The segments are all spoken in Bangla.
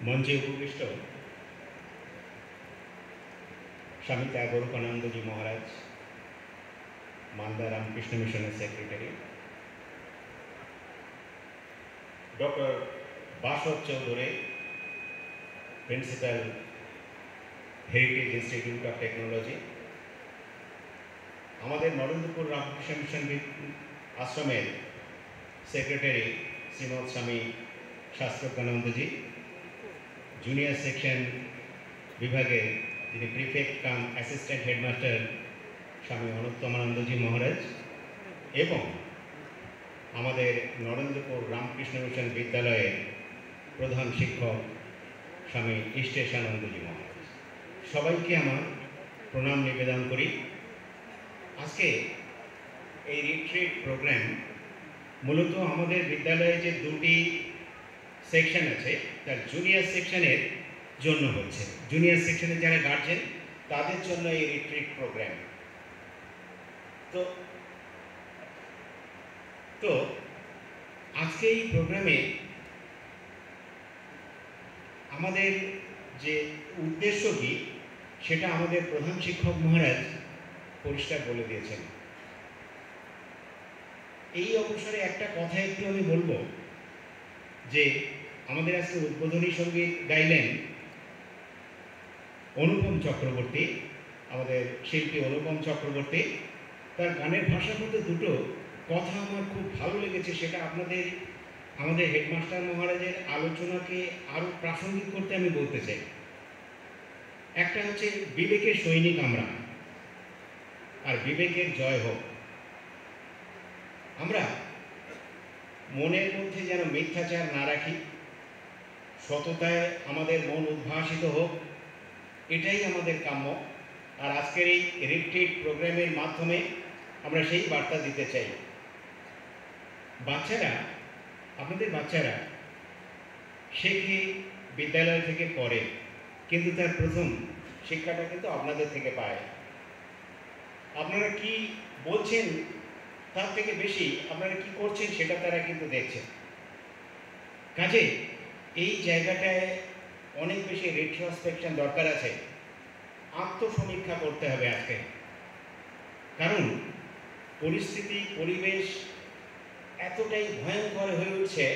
मंचे उपविष्ट Swami Tyagarupananda ji Maharaj Malda Ramakrishna Mission secretary doctor Basab Chowdhury principal Heritage Institute of Technology हमारे नरेंद्रपुर रामकृष्ण मिशन आश्रमेर secretary Shrimad Swami Shastrajnananda ji junior section विभागे যিনি প্রিফেক্ট কাম অ্যাসিস্ট্যান্ট হেডমাস্টার স্বামী অনুত্তমানন্দ জি মহারাজ এবং আমাদের নরেন্দ্রপুর রামকৃষ্ণ মিশন বিদ্যালয়ের প্রধান শিক্ষক স্বামী ইষ্টেশানন্দ জি মহারাজ সবাইকে আমার প্রণাম নিবেদন করি। আজকে এই রিট্রিট প্রোগ্রাম মূলত আমাদের বিদ্যালয়ে যে দুটি সেকশন আছে তার জুনিয়র সেকশনের জন্য হচ্ছে। জুনিয়র সেকশনে যারা গার্জেন তাদের জন্য এই রিট্রিট প্রোগ্রাম। তো আজকে এই প্রোগ্রামে আমাদের যে উদ্দেশ্য কি সেটা আমাদের প্রধান শিক্ষক মহারাজ পরিষ্কার বলে দিয়েছেন। এই অবসরে একটা কথা একটু আমি বলবো যে আমাদের আজকে উদ্বোধনী সঙ্গীত গাইলেন অনুপম চক্রবর্তী, আমাদের শিল্পী অনুপম চক্রবর্তী। তার গানের ভাষার মধ্যে দুটো কথা আমার খুব ভালো লেগেছে, সেটা আমাদের হেডমাস্টার মহারাজের আলোচনাকে আরও প্রাসঙ্গিক করতে আমি বলতে চাই। একটা হচ্ছে বিবেকের সৈনিক আমরা, আর বিবেকের জয় হোক। আমরা মনের মধ্যে যেন মিথ্যাচার না রাখি, সততায় আমাদের মন উদ্ভাসিত হোক, এটাই আমাদের কাম্য। আর আজকের এই রিট্রিট প্রোগ্রামের মাধ্যমে আমরা সেই বার্তা দিতে চাই। আপনাদের বাচ্চারা শেখে বিদ্যালয় থেকে পড়ে, কিন্তু তার প্রথম শিক্ষাটা কিন্তু আপনাদের থেকে পায়। আপনারা কি বলছেন তার থেকে বেশি আপনারা কি করছেন সেটা তারা কিন্তু দেখছেন। কাজে এই জায়গাটায় অনেক বেশি রেট্রোস্পেকশন দরকার আছে, আত্মসমীক্ষা করতে হবে আজকে। কারণ পরিস্থিতি পরিবেশ এতটাই ভয়ঙ্কর হয়ে উঠছে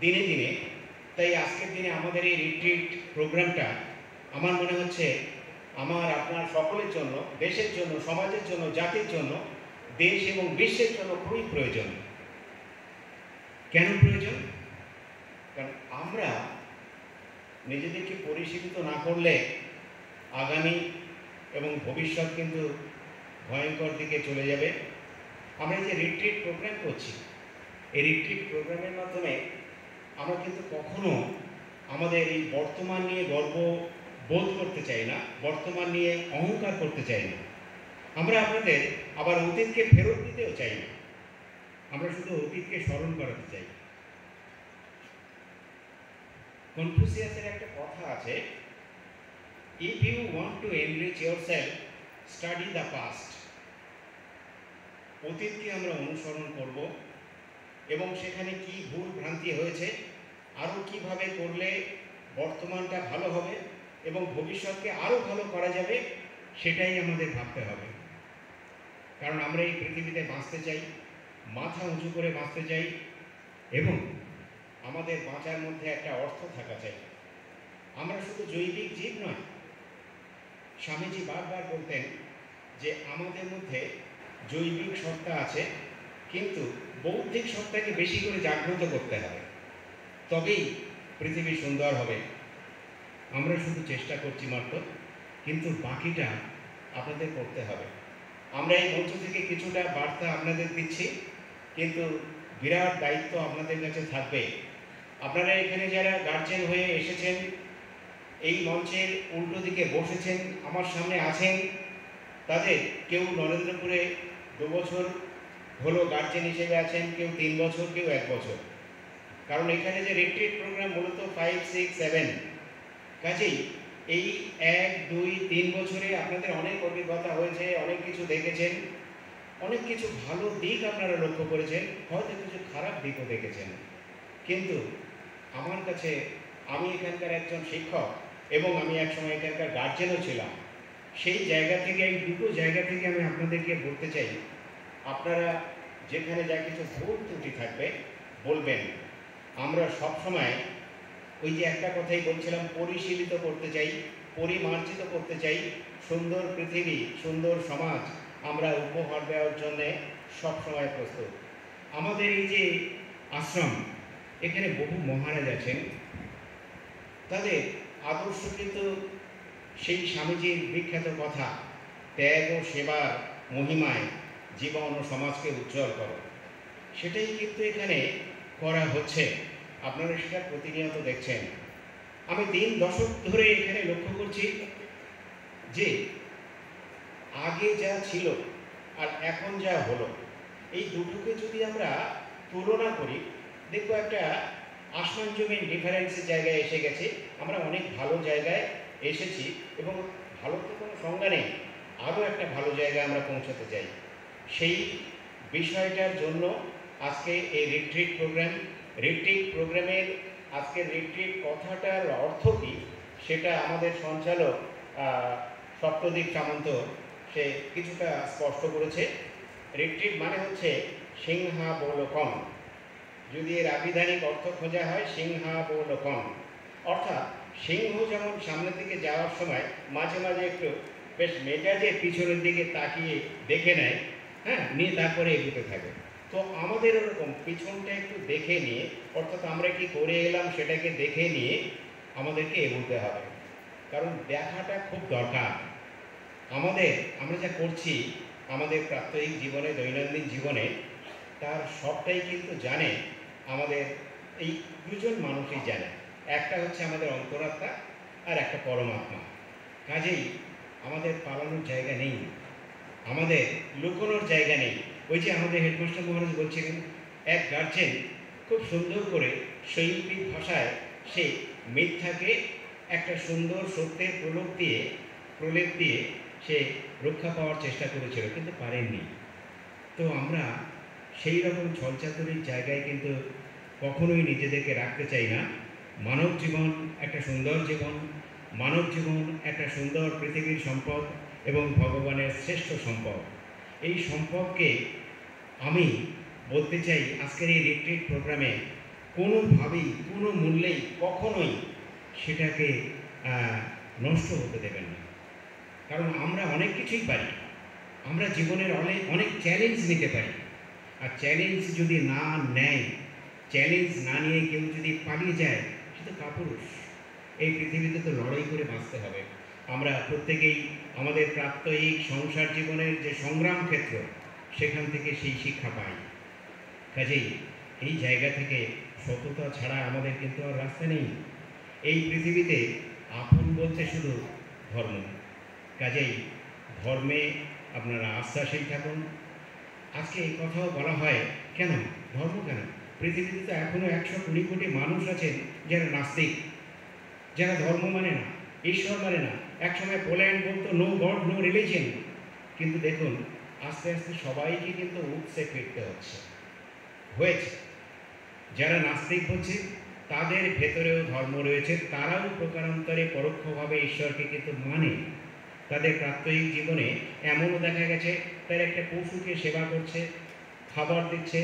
দিনে দিনে, তাই আজকের দিনে আমাদের এই রিট্রিট প্রোগ্রামটা আমার মনে হচ্ছে আমার আপনার সকলের জন্য, দেশের জন্য, সমাজের জন্য, জাতির জন্য, দেশ এবং বিশ্বের জন্য খুবই প্রয়োজন। কেন প্রয়োজন? কারণ আমরা নিজেদেরকে পরিশীলিত না করলে আগামী এবং ভবিষ্যৎ কিন্তু ভয়ঙ্কর দিকে চলে যাবে। আমরা যে রিট্রিট প্রোগ্রাম করছি, এই রিট্রিট প্রোগ্রামের মাধ্যমে আমরা কিন্তু কখনো আমাদের এই বর্তমান নিয়ে গর্ব বোধ করতে চাই না, বর্তমান নিয়ে অহংকার করতে চাই না। আমরা আপনাদের আবার অতীতকে ফেরত দিতেও চাই না, আমরা শুধু অতীতকে স্মরণ করাতে চাই। কনফুসিয়াসের একটা কথা আছে, if you want to enrich yourself study the past. অতীতকে আমরা অনুসরণ করব এবং সেখানে কি ভুল ভ্রান্তি হয়েছে, আরও কিভাবে করলে বর্তমানটা ভালো হবে এবং ভবিষ্যৎকে আরও ভালো করা যাবে, সেটাই আমাদের ভাবতে হবে। কারণ আমরা এই পৃথিবীতে বাঁচতে চাই, মাথা উঁচু করে বাঁচতে চাই এবং আমাদের বাঁচার মধ্যে একটা অর্থ থাকা চাই। আমরা শুধু জৈবিক জীব নয়। স্বামীজি বারবার বলতেন যে আমাদের মধ্যে জৈবিক সত্তা আছে, কিন্তু বৌদ্ধিক সত্তাকে বেশি করে জাগ্রত করতে হবে, তবেই পৃথিবী সুন্দর হবে। আমরা শুধু চেষ্টা করছি মাত্র, কিন্তু বাকিটা আপনাদের করতে হবে। আমরা এই মঞ্চ থেকে কিছুটা বার্তা আপনাদের দিচ্ছি, কিন্তু বিরাট দায়িত্ব আপনাদের কাছে থাকবে। আপনারা এখানে যারা গার্জেন হয়ে এসেছেন, এই মঞ্চের উল্টো দিকে বসেছেন, আমার সামনে আছেন, তাদের কেউ নরেন্দ্রপুরে 2 বছর হলো গার্জেন হিসেবে আছেন, কেউ 3 বছর, কেউ 1 বছর। কারণ এখানে যে রিট্রিট প্রোগ্রাম মূলত 5, 6, 7, কাজেই এই 1, 2, 3 বছরে আপনাদের অনেক অভিজ্ঞতা হয়েছে, অনেক কিছু দেখেছেন, অনেক কিছু ভালো দিক আপনারা লক্ষ্য করেছেন, হয়তো কিছু খারাপ দিকও দেখেছেন। কিন্তু আমার কাছে আমি এখানকার একজন শিক্ষক এবং আমি একসময় এখানকার গার্জেনও ছিলাম। সেই জায়গা থেকে, এই দুটো জায়গা থেকে আমি আপনাদেরকে বলতে চাই, আপনারা যেখানে যা কিছু ভুল ত্রুটি থাকবে বলবেন। আমরা সবসময় ওই যে একটা কথাই বলছিলাম, পরিশীলিত করতে চাই, পরিমার্জিত করতে চাই, সুন্দর পৃথিবী, সুন্দর সমাজ আমরা উপহার দেওয়ার জন্যে সবসময় প্রস্তুত। আমাদের এই যে আশ্রম, এখানে বহু মহারাজ আছেন, তাদের আদর্শ কিন্তু সেই স্বামীজির বিখ্যাত কথা, ত্যাগ ও সেবার মহিমায় জীবন ও সমাজকে উজ্জ্বল করো, সেটাই কিন্তু এখানে করা হচ্ছে। আপনারা সেটা প্রতিনিয়ত দেখছেন। আমি 3 দশক ধরে এখানে লক্ষ্য করছি যে আগে যা ছিল আর এখন যা হলো, এই দুটোকে যদি আমরা তুলনা করি, দেখবো একটা আসমান জমিন ডিফারেন্সের জায়গায় এসে গেছে। আমরা অনেক ভালো জায়গায় এসেছি এবং ভালো তো কোনো সংজ্ঞা নেই, আরও একটা ভালো জায়গায় আমরা পৌঁছাতে চাই। সেই বিষয়টার জন্য আজকে এই রিট্রিট প্রোগ্রামের আজকের রিট্রিট কথাটার অর্থ কী সেটা আমাদের সঞ্চালক সপ্তদ্বীপ সামন্ত সে কিছুটা স্পষ্ট করেছে। রিট্রিট মানে হচ্ছে সিংহাবলোকন। যদি এর আবিধানিক অর্থ খোঁজা হয়, সিংহাবলোকন অর্থাৎ সিংহ যেমন সামনের দিকে যাওয়ার সময় মাঝে মাঝে একটু বেশ মেজাজে পিছনের দিকে তাকিয়ে দেখে নেয়, হ্যাঁ, নিয়ে তারপরে এগোতে থাকে। তো আমাদের ওরকম পিছনটা একটু দেখে নিয়ে, অর্থাৎ আমরা কি করে এলাম সেটাকে দেখে নিয়ে আমাদেরকে এগোতে হবে, কারণ দেখাটা খুব দরকার। আমরা যা করছি আমাদের প্রাত্যহিক জীবনে, দৈনন্দিন জীবনে, তার সবটাই কিন্তু জানে আমাদের এই দুজন মানুষই জানে। একটা হচ্ছে আমাদের অন্তরাত্মা আর একটা পরমাত্মা। কাজেই আমাদের পালানোর জায়গা নেই, আমাদের লুকোনোর জায়গা নেই। ওই যে আমাদের হেডমাস্টার মহারাজ বলছিলেন, এক গার্জেন খুব সুন্দর করে শৈল্পিক ভাষায় সে মিথ্যাকে একটা সুন্দর সত্যের প্রলেপ দিয়ে সে রক্ষা পাওয়ার চেষ্টা করেছিল, কিন্তু পারেননি। তো আমরা সেই রকম ছলচাতুরির জায়গায় কিন্তু কখনোই নিজেদেরকে রাখতে চাই না। মানব জীবন একটা সুন্দর জীবন, মানব জীবন একটা সুন্দর পৃথিবীর সম্পদ এবং ভগবানের শ্রেষ্ঠ সম্পদ। এই সম্পদকে আমি বলতে চাই আজকের এই রিট্রিট প্রোগ্রামে কোনোভাবেই, কোনো মূল্যেই, কখনোই সেটাকে নষ্ট হতে দেবেন না। কারণ আমরা অনেক কিছুই পারি, আমরা জীবনের অনেক চ্যালেঞ্জ নিতে পারি। আর চ্যালেঞ্জ যদি না নেয়, চ্যালেঞ্জ না নিয়ে কেউ যদি পালিয়ে যায়, সে তো কাপুরুষ। এই পৃথিবীতে তো লড়াই করে বাঁচতে হবে। আমরা প্রত্যেকেই আমাদের প্রাত্যহিক সংসার জীবনের যে সংগ্রাম ক্ষেত্র, সেখান থেকে সেই শিক্ষা পাই। কাজেই এই জায়গা থেকে সততা ছাড়া আমাদের কিন্তু আর রাস্তা নেই। এই পৃথিবীতে আপন বলতে শুধু ধর্ম। কাজেই ধর্মে আপনারা আস্থাশীল থাকুন। আজকে এই কথাও বলা হয়, কেন ধর্ম কেন? পৃথিবীতে তো এখনও 120 কোটি মানুষ আছেন যারা নাস্তিক, যারা ধর্ম মানে না, ঈশ্বর মানে না। একসময় পোল্যান্ড বলতো নো গড নো রিলিজিয়ন, কিন্তু দেখুন আস্তে আস্তে সবাইকে কিন্তু উৎসে ফিরতে হয়েছে। যারা নাস্তিক হচ্ছে তাদের ভেতরেও ধর্ম রয়েছে, তারাও প্রকারান্তরে পরোক্ষভাবে ঈশ্বরকে কিন্তু মানে। তাদের প্রাত্যহিক জীবনে এমনও দেখা গেছে তার একটা পশুকে সেবা করছে, খাবার দিচ্ছে,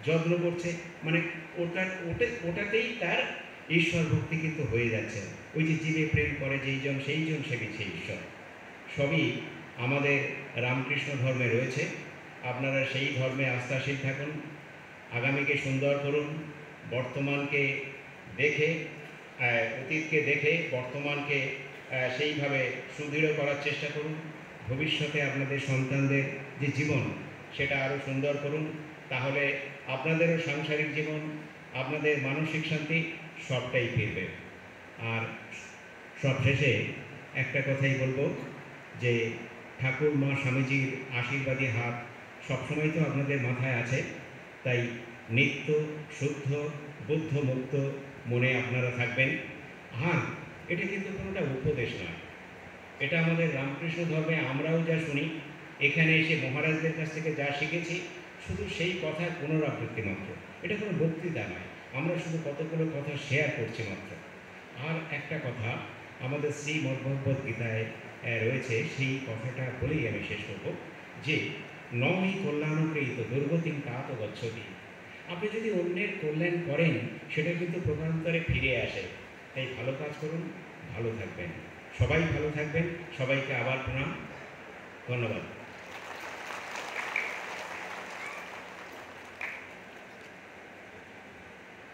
যত্ন করছে, মানে ওটাতেই তার ঈশ্বর ভক্তি কিন্তু হয়ে যাচ্ছে। ওই যে জীবে প্রেম করে যেইজন সেইজন সেবিছে ঈশ্বর। সবই আমাদের রামকৃষ্ণ ধর্মে রয়েছে। আপনারা সেই ধর্মে আস্থাশীল থাকুন, আগামীকে সুন্দর করুন, বর্তমানকে দেখে, অতীতকে দেখে বর্তমানকে সেইভাবে সুদৃঢ় করার চেষ্টা করুন। ভবিষ্যতে আপনাদের সন্তানদের যে জীবন সেটা আরও সুন্দর করুন, তাহলে আপনাদেরও সাংসারিক জীবন, আপনাদের মানসিক শান্তি সবটাই ফিরবে। আর সবশেষে একটা কথাই বলবো যে ঠাকুর মা স্বামীজির আশীর্বাদী হাত সবসময় তো আপনাদের মাথায় আছে, তাই নিত্য শুদ্ধ বুদ্ধমুক্ত মনে আপনারা থাকবেন। হ্যাঁ, এটা কিন্তু কোনোটা উপদেশ নয়, এটা আমাদের রামকৃষ্ণ ধর্মে আমরাও যা শুনি, এখানে এসে মহারাজদের কাছ থেকে যা শিখেছি, শুধু সেই কথার পুনরাবৃত্তি মাত্র। এটা কোনো বক্তৃতা নয়, আমরা শুধু কতগুলো কথা শেয়ার করছি মাত্র। আর একটা কথা আমাদের শ্রীমদ্ভগবদ্ গীতায় রয়েছে, সেই কথাটা বলেই আমি শেষ করব, যে নহি কল্যাণকৃত দুর্গতিং তাত গচ্ছতি। আপনি যদি অন্যের কল্যাণ করেন সেটা কিন্তু প্রকারান্তরে ফিরে আসে। তাই ভালো কাজ করুন, ভালো থাকবেন, সবাই ভালো থাকবেন। সবাইকে আবার প্রণাম, ধন্যবাদ।